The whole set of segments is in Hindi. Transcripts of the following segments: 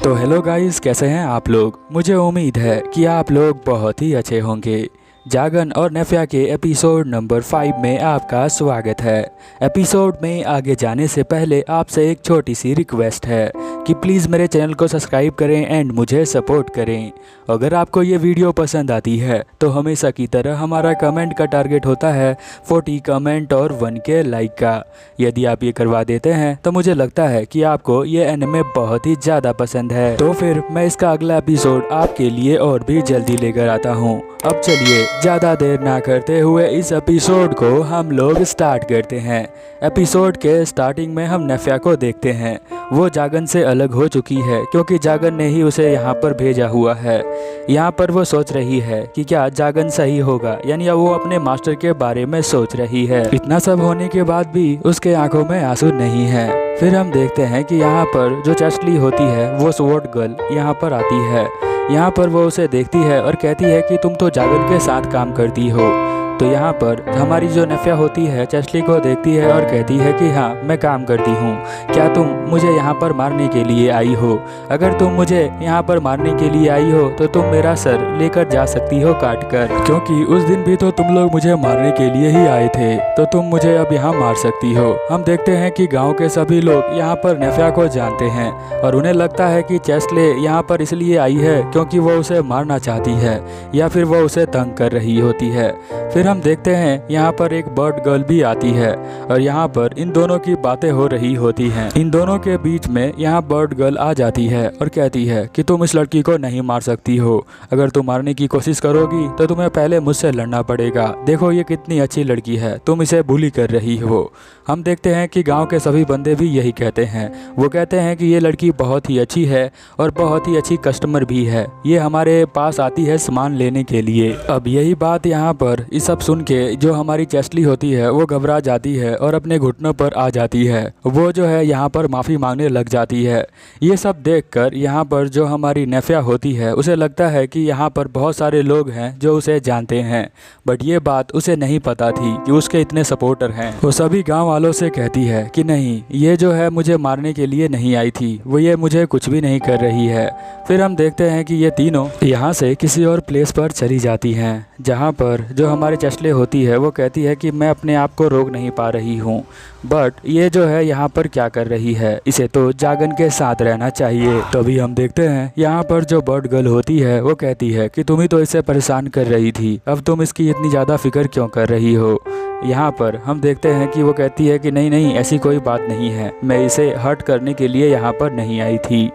तो हेलो गाइस, कैसे हैं आप लोग। मुझे उम्मीद है कि आप लोग बहुत ही अच्छे होंगे। जागन और नेफिया के एपिसोड नंबर 5 में आपका स्वागत है। एपिसोड में आगे जाने से पहले आपसे एक छोटी सी रिक्वेस्ट है कि प्लीज़ मेरे चैनल को सब्सक्राइब करें एंड मुझे सपोर्ट करें। अगर आपको ये वीडियो पसंद आती है तो हमेशा की तरह हमारा कमेंट का टारगेट होता है 40 कमेंट और 1K लाइक का। यदि आप ये करवा देते हैं तो मुझे लगता है कि आपको ये एनिमे बहुत ही ज़्यादा पसंद है, तो फिर मैं इसका अगला एपिसोड आपके लिए और भी जल्दी लेकर आता हूँ। अब चलिए ज़्यादा देर ना करते हुए इस एपिसोड को हम लोग स्टार्ट करते हैं। एपिसोड के स्टार्टिंग में हम नेफिया को देखते हैं। वो जागन से अलग हो चुकी है क्योंकि जागन ने ही उसे यहाँ पर भेजा हुआ है। यहाँ पर वो सोच रही है कि क्या जागन सही होगा, यानी वो अपने मास्टर के बारे में सोच रही है। इतना सब होने के बाद भी उसके आंखों में आंसू नहीं है। फिर हम देखते हैं कि यहाँ पर जो चेस्ली होती है वो स्वॉर्ड गर्ल यहाँ पर आती है। यहाँ पर वो उसे देखती है और कहती है कि तुम तो जागन के साथ काम करती हो। तो यहाँ पर हमारी जो नेफिया होती है चेस्ली को देखती है और कहती है कि हाँ, मैं काम करती हूँ। क्या तुम मुझे यहाँ पर मारने के लिए आई हो? अगर तुम मुझे यहाँ पर मारने के लिए आई हो तो तुम मेरा सर लेकर जा सकती हो काट कर, क्योंकि उस दिन भी तो तुम लोग मुझे मारने के लिए ही आए थे, तो तुम मुझे अब यहाँ मार सकती हो। हम देखते हैं कि गाँव के सभी लोग यहाँ पर नेफिया को जानते हैं और उन्हें लगता है कि चेस्ले यहाँ पर इसलिए आई है क्योंकि वो उसे मारना चाहती है या फिर वो उसे तंग कर रही होती है। फिर हम देखते हैं यहाँ पर एक बर्ड गर्ल भी आती है और यहाँ पर इन दोनों की बातें हो रही होती हैं। इन दोनों के बीच में यहाँ बर्ड गर्ल आ जाती है और कहती है कि तुम इस लड़की को नहीं मार सकती हो। अगर तुम मारने की कोशिश करोगी तो तुम्हें पहले मुझसे लड़ना पड़ेगा। देखो ये कितनी अच्छी लड़की है, तुम इसे बुली कर रही हो। हम देखते हैं कि गाँव के सभी बंदे भी यही कहते हैं। वो कहते हैं कि ये लड़की बहुत ही अच्छी है और बहुत ही अच्छी कस्टमर भी है। ये हमारे पास आती है सामान लेने के लिए। अब यही बात यहाँ पर इस सब सुन के जो हमारी चेस्ली होती है वो घबरा जाती है और अपने घुटनों पर आ जाती है। वो जो है यहाँ पर माफ़ी मांगने लग जाती है। ये सब देखकर यहाँ पर जो हमारी नेफिया होती है उसे लगता है कि यहाँ पर बहुत सारे लोग हैं जो उसे जानते हैं, बट ये बात उसे नहीं पता थी कि उसके इतने सपोर्टर हैं। वो सभी गाँव वालों से कहती है कि नहीं, ये जो है मुझे मारने के लिए नहीं आई थी, वो ये मुझे कुछ भी नहीं कर रही है। फिर हम देखते हैं कि ये तीनों यहाँ से किसी और प्लेस पर चली जाती हैं, जहाँ पर जो हमारे चेस्ले होती है वो कहती है कि मैं अपने आप को रोक नहीं पा रही हूँ, बट ये जो है यहाँ पर क्या कर रही है, इसे तो जागन के साथ रहना चाहिए। तभी हम देखते हैं यहाँ पर जो बर्ड गर्ल होती है वो कहती है कि तुम ही तो इसे परेशान कर रही थी, अब तुम इसकी इतनी ज़्यादा फिक्र क्यों कर रही हो। यहाँ पर हम देखते हैं कि वो कहती है कि नहीं नहीं, ऐसी कोई बात नहीं है, मैं इसे हर्ट करने के लिए यहाँ पर नहीं आई थी।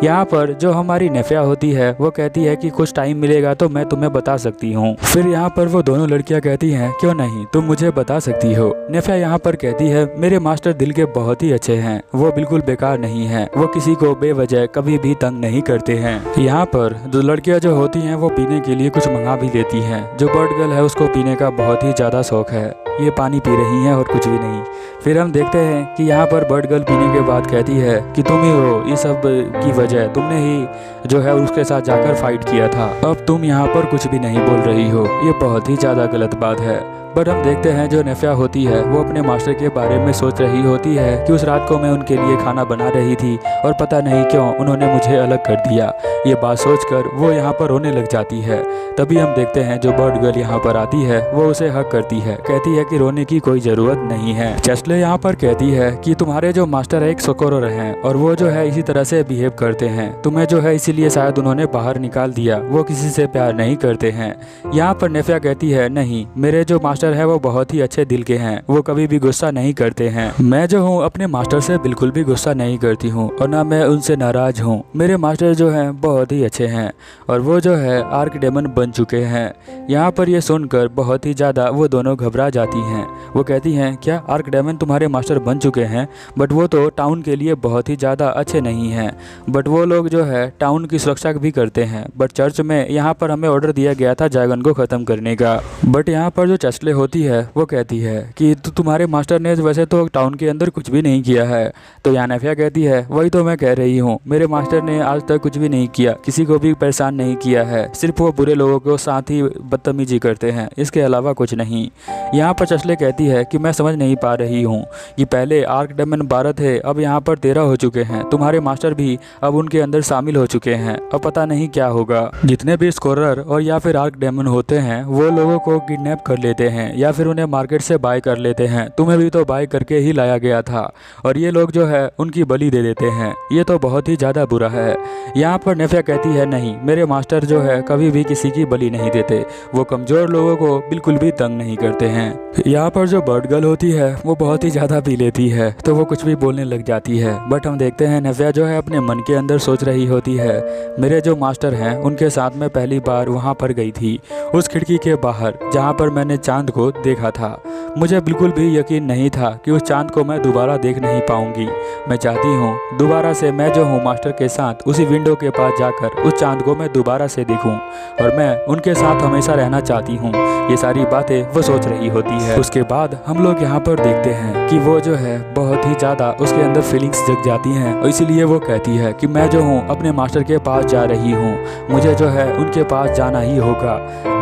यहाँ पर जो हमारी नेफिया होती है वो कहती है कि कुछ टाइम मिलेगा तो मैं तुम्हें बता सकती हूँ। फिर यहाँ पर वो दोनों लड़कियाँ कहती हैं क्यों नहीं, तुम मुझे बता सकती हो। नेफिया यहाँ पर कहती है मेरे मास्टर दिल के बहुत ही अच्छे हैं, वो बिल्कुल बेकार नहीं है, वो किसी को बेवजह कभी भी तंग नहीं करते हैं। यहाँ पर दो लड़कियाँ जो होती हैं वो पीने के लिए कुछ मंगा भी देती हैं। जो बर्ड गर्ल है उसको पीने का बहुत ही ज़्यादा शौक है, ये पानी पी रही हैं और कुछ भी नहीं। फिर हम देखते हैं कि यहाँ पर बर्ड गर्ल पीने के बाद कहती है कि तुम ही हो, ये सब की वजह तुमने ही जो है उसके साथ जाकर फाइट किया था, अब तुम यहाँ पर कुछ भी नहीं बोल रही हो, ये बहुत ही ज़्यादा गलत बात है। बट हम देखते हैं जो नेफिया होती है वो अपने मास्टर के बारे में सोच रही होती है कि उस रात को मैं उनके लिए खाना बना रही थी और पता नहीं क्यों उन्होंने मुझे अलग कर दिया। ये बात सोचकर वो यहाँ पर रोने लग जाती है। तभी हम देखते हैं जो बर्ड गर्ल यहाँ पर आती है वो उसे हक करती है, कहती है कि रोने की कोई ज़रूरत नहीं है। चेस्ले यहाँ पर कहती है कि तुम्हारे जो मास्टर है एक सोकोरोर हैं और वो जो है इसी तरह से बिहेव करते हैं, तुम्हें जो है इसीलिए शायद उन्होंने बाहर निकाल दिया, वो किसी से प्यार नहीं करते हैं। यहाँ पर नेफिया कहती है नहीं, मेरे जो मास्टर है वो बहुत ही अच्छे दिल के हैं, वो कभी भी गुस्सा नहीं करते हैं। मैं जो हूँ अपने मास्टर से बिल्कुल भी गुस्सा नहीं करती हूँ और ना मैं उनसे नाराज हूँ। मेरे मास्टर जो हैं बहुत ही अच्छे हैं और वो जो है आर्क डेमन बन चुके हैं। यहाँ पर ये सुनकर बहुत ही ज़्यादा वो दोनों घबरा जाती हैं। वो कहती हैं क्या आर्क डेमन तुम्हारे मास्टर बन चुके हैं, बट वो तो टाउन के लिए बहुत ही ज़्यादा अच्छे नहीं हैं, बट वो लोग जो है टाउन की सुरक्षा भी करते हैं। बट चर्च में यहाँ पर हमें ऑर्डर दिया गया था जागन को ख़त्म करने का, बट यहाँ पर जो चेस्ले चचले होती है वो कहती है कि तुम्हारे मास्टर ने वैसे तो टाउन के अंदर कुछ भी नहीं किया है। तो यहाँ नेफिया कहती है वही तो मैं कह रही हूँ, मेरे मास्टर ने आज तक कुछ भी नहीं किया, किसी को भी परेशान नहीं किया है, सिर्फ वो बुरे लोगों को साथ ही बदतमीजी करते हैं, इसके अलावा कुछ नहीं। यहाँ पर चचले कहती है कि मैं समझ नहीं पा रही हूँ कि पहले आर्क डेमन 12 थे, अब यहाँ पर 13 हो चुके हैं, तुम्हारे मास्टर भी अब उनके अंदर शामिल हो चुके हैं, अब पता नहीं क्या होगा। जितने भी स्कोरर और या फिर आर्क डेमन होते हैं वो लोगों को किडनैप कर लेते हैं या फिर उन्हें मार्केट से बाय कर लेते हैं, तुम्हें भी तो बाय करके ही लाया गया था, और ये लोग जो है उनकी बलि दे देते हैं, ये तो बहुत ही ज़्यादा बुरा है। यहाँ पर नेफिया कहती है नहीं, मेरे मास्टर जो है कभी भी किसी की बलि नहीं देते, वो कमज़ोर लोगों को बिल्कुल भी तंग नहीं करते हैं। यहाँ पर जो बर्ड गर्ल होती है वो बहुत ही ज़्यादा पी लेती है तो वो कुछ भी बोलने लग जाती है, बट हम देखते हैं नेफिया जो है अपने मन के अंदर सोच रही होती है मेरे जो मास्टर हैं उनके साथ में पहली बार वहाँ पर गई थी, उस खिड़की के बाहर जहाँ पर मैंने चांद को देखा था। मुझे बिल्कुल भी यकीन नहीं था कि उस चांद को मैं दोबारा देख नहीं पाऊंगी। मैं चाहती हूँ दोबारा से मैं जो हूँ मास्टर के साथ उसी विंडो के पास जाकर उस चांद को मैं दोबारा से देखूं, और मैं उनके साथ हमेशा रहना चाहती हूँ। ये सारी बातें वो सोच रही होती है। उसके बाद हम लोग यहाँ पर देखते हैं कि वो जो है बहुत ही ज़्यादा उसके अंदर फीलिंग्स जग जाती हैं, और इसीलिए वो कहती है कि मैं जो हूँ अपने मास्टर के पास जा रही हूँ, मुझे जो है उनके पास जाना ही होगा,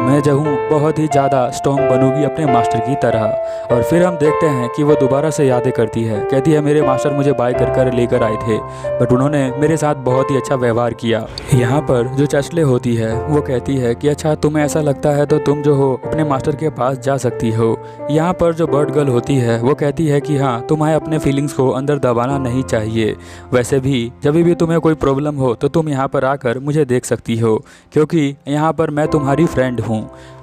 मैं जो हूँ बहुत ही ज़्यादा स्ट्रॉन्ग बनूंगी अपने मास्टर की तरह। और फिर हम देखते हैं कि वो दोबारा से यादें करती है, कहती है मेरे मास्टर मुझे बाय कर लेकर आए थे, बट उन्होंने मेरे साथ बहुत ही अच्छा व्यवहार किया। यहाँ पर जो चचले होती है वो कहती है कि अच्छा तुम्हें ऐसा लगता है तो तुम जो हो अपने मास्टर के पास जा सकती हो। यहाँ पर जो बर्ड गर्ल होती है वो कहती है कि हाँ तुम्हें अपने फीलिंग्स को अंदर दबाना नहीं चाहिए, वैसे भी जब भी तुम्हें कोई प्रॉब्लम हो तो तुम यहाँ पर आकर मुझे देख सकती हो, क्योंकि यहाँ पर मैं तुम्हारी फ्रेंड हूँ।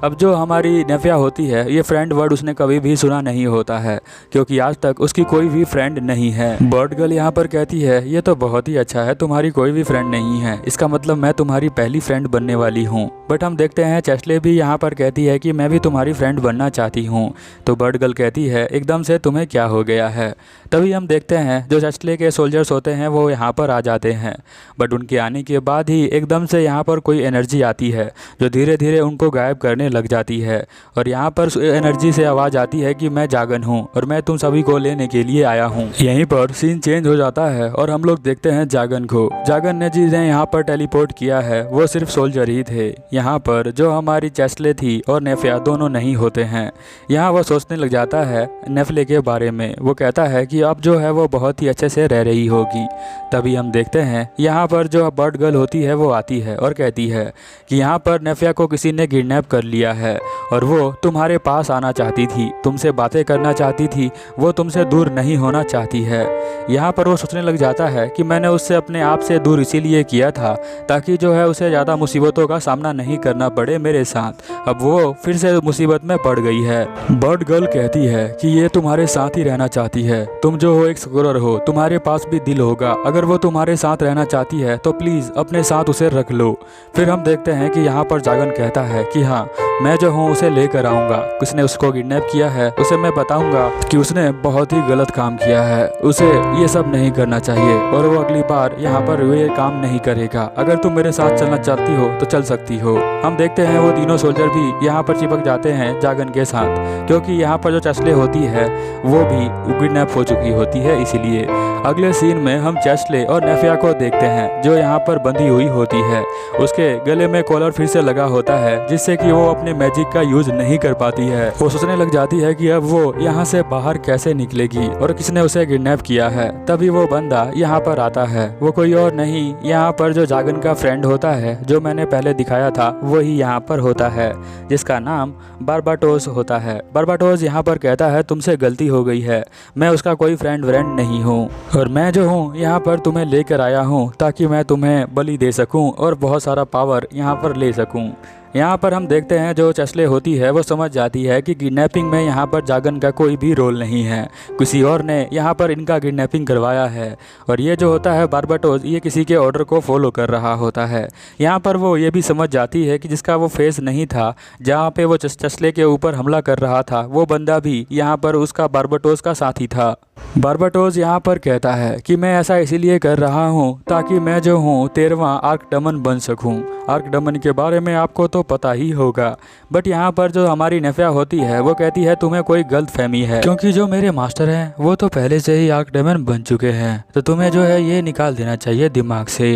अब जो हमारी नेफिया होती है ये फ्रेंड वर्ड उसने कभी भी सुना नहीं होता है, क्योंकि आज तक उसकी कोई भी फ्रेंड नहीं है। बर्ड गर्ल यहाँ पर कहती है ये तो बहुत ही अच्छा है, तुम्हारी कोई भी फ्रेंड नहीं है, इसका मतलब मैं तुम्हारी पहली फ्रेंड बनने वाली हूँ। बट हम देखते हैं चचले भी यहाँ पर कहती है कि मैं भी तुम्हारी फ्रेंड बनना चाहती हूँ। तो बर्ड गर्ल कहती है एकदम से तुम्हें क्या हो गया है। तभी हम देखते हैं जो चचले के सोल्जर्स होते हैं वो यहाँ पर आ जाते हैं, बट उनके आने के बाद ही एकदम से यहाँ पर कोई एनर्जी आती है जो धीरे धीरे उनको गायब करने लग जाती है, और यहाँ पर एनर्जी से आवाज़ आती है कि मैं जागन हूँ और मैं तुम सभी को लेने के लिए आया हूँ। यहीं पर सीन चेंज हो जाता है और हम लोग देखते हैं जागन को। जागन ने जिन्हें यहाँ पर टेलीपोर्ट किया है वो सिर्फ सोल्जर ही थे। यहाँ पर जो हमारी चैसले थी और नेफिया दोनों नहीं होते हैं। यहाँ वो सोचने लग जाता है नेफले के बारे में, वो कहता है कि अब जो है वो बहुत ही अच्छे से रह रही होगी। तभी हम देखते हैं यहाँ पर जो बर्ड गर्ल होती है वो आती है और कहती है कि यहाँ पर नेफिया को किसी ने किडनैप कर लिया है और वो तुम्हारे पास आना चाहती थी, तुमसे बातें करना चाहती थी, वो तुमसे दूर नहीं होना चाहती है। यहाँ पर वो सोचने लग जाता है कि मैंने उससे अपने आप से दूर इसीलिए किया था ताकि जो है उसे ज़्यादा मुसीबतों का सामना नहीं करना पड़े मेरे साथ। अब वो फिर से मुसीबत में पड़ गई है। बर्ड गर्ल कहती है कि ये तुम्हारे साथ ही रहना चाहती है, तुम जो हो एक स्कोरर हो, तुम्हारे पास भी दिल होगा, अगर वो तुम्हारे साथ रहना चाहती है तो प्लीज़ अपने साथ उसे रख लो। फिर हम देखते हैं कि यहाँ पर जागन कहता है कि हाँ मैं जो हूँ उसे लेकर आऊँगा, किसने उसको किडनैप किया है उसे मैं बताऊँगा कि उसने बहुत ही गलत काम किया है, उसे ये सब नहीं करना चाहिए और वो अगली बार यहाँ पर ये काम नहीं करेगा। अगर तुम मेरे साथ चलना चाहती हो तो चल सकती हो। हम देखते हैं वो तीनों सोल्जर भी यहाँ पर चिपक जाते हैं जागन के साथ, क्योंकि यहाँ पर जो चैसले होती है वो भी किडनैप हो चुकी होती है। इसीलिए अगले सीन में हम चैसले और नेफिया को देखते हैं जो यहाँ पर बंधी हुई होती है, उसके गले में कॉलर फिर से लगा होता है जिससे कि वो अपने मैजिक का यूज नहीं कर पाती है। वो सोचने लग जाती है कि अब वो यहाँ से बाहर कैसे निकलेगी और किसने उसे किडनैप किया है। तभी वो बंदा यहाँ पर आता है, वो कोई और नहीं यहाँ पर जो जागन का फ्रेंड होता है जो मैंने पहले दिखाया था वही यहाँ पर होता है, जिसका नाम बार्बाटोस होता है। बार्बाटोस यहाँ पर कहता है तुमसे गलती हो गई है, मैं उसका कोई फ्रेंड नहीं हूँ और मैं जो हूँ यहाँ पर तुम्हें लेकर आया हूँ ताकि मैं तुम्हें बलि दे सकूँ और बहुत सारा पावर यहाँ पर ले सकूँ। यहाँ पर हम देखते हैं जो चैसले होती है वो समझ जाती है कि किडनैपिंग में यहाँ पर जागन का कोई भी रोल नहीं है, किसी और ने यहाँ पर इनका किडनैपिंग करवाया है और ये जो होता है बार्बाटोस ये किसी के ऑर्डर को फॉलो कर रहा होता है। यहाँ पर वो ये भी समझ जाती है कि जिसका वो फेस नहीं था जहाँ पे वो चैसले के ऊपर हमला कर रहा था वो बंदा भी यहाँ पर उसका बार्बाटोस का साथी था। बार्बाटोस यहाँ पर कहता है कि मैं ऐसा इसीलिए कर रहा हूँ ताकि मैं जो हूँ 13वां आर्क डेमन बन सकूँ। आर्क डेमन के बारे में आपको तो तो पता ही होगा। बट यहाँ पर जो हमारी नेफिया होती है वो कहती है तुम्हें कोई गलत फहमी है, क्योंकि जो मेरे मास्टर हैं वो तो पहले से ही आर्कडेमन बन चुके हैं, तो तुम्हें जो है ये निकाल देना चाहिए दिमाग से।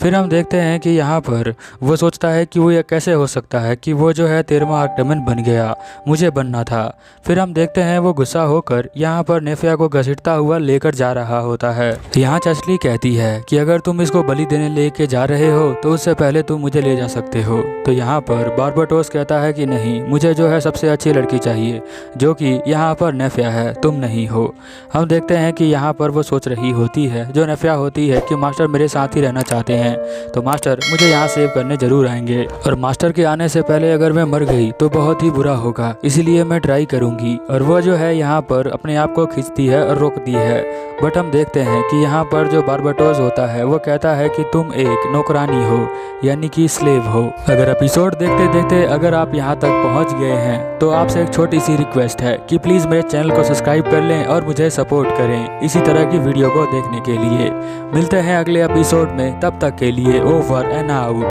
फिर हम देखते हैं कि यहाँ पर वो सोचता है कि वो ये कैसे हो सकता है कि वो जो है 13वां आर्कडेमन बन गया, मुझे बनना था। फिर हम देखते हैं वो गुस्सा होकर यहाँ पर नेफिया को घसीटता हुआ लेकर जा रहा होता है। यहाँ चेस्ली कहती है कि अगर तुम इसको बलि देने लेके जा रहे हो तो उससे पहले तुम मुझे ले जा सकते हो। तो यहाँ पर बार्बाटोस कहता है कि नहीं, मुझे जो है सबसे अच्छी लड़की चाहिए, जो कि यहाँ पर नेफिया है, तुम नहीं हो। हम देखते हैं कि यहाँ पर वो सोच रही होती है, जो नेफिया होती है, कि मास्टर मेरे साथ ही रहना चाहते हैं, तो मास्टर मुझे यहाँ सेव करने जरूर आएंगे, और मास्टर के आने से पहले अगर मैं मर गई तो बहुत ही बुरा होगा, इसीलिए मैं ट्राई करूँगी। और वो जो है यहाँ पर अपने आप को खींचती है और रोकती है। बट हम देखते हैं कि यहाँ पर जो बार्बाटोस होता है वो कहता है कि तुम एक नौकरानी हो, यानी कि स्लेव हो। अगर एपिसोड देखते देखते अगर आप यहाँ तक पहुँच गए हैं तो आपसे एक छोटी सी रिक्वेस्ट है कि प्लीज़ मेरे चैनल को सब्सक्राइब कर लें और मुझे सपोर्ट करें इसी तरह की वीडियो को देखने के लिए। मिलते हैं अगले एपिसोड में, तब तक के लिए ओवर एंड आउट।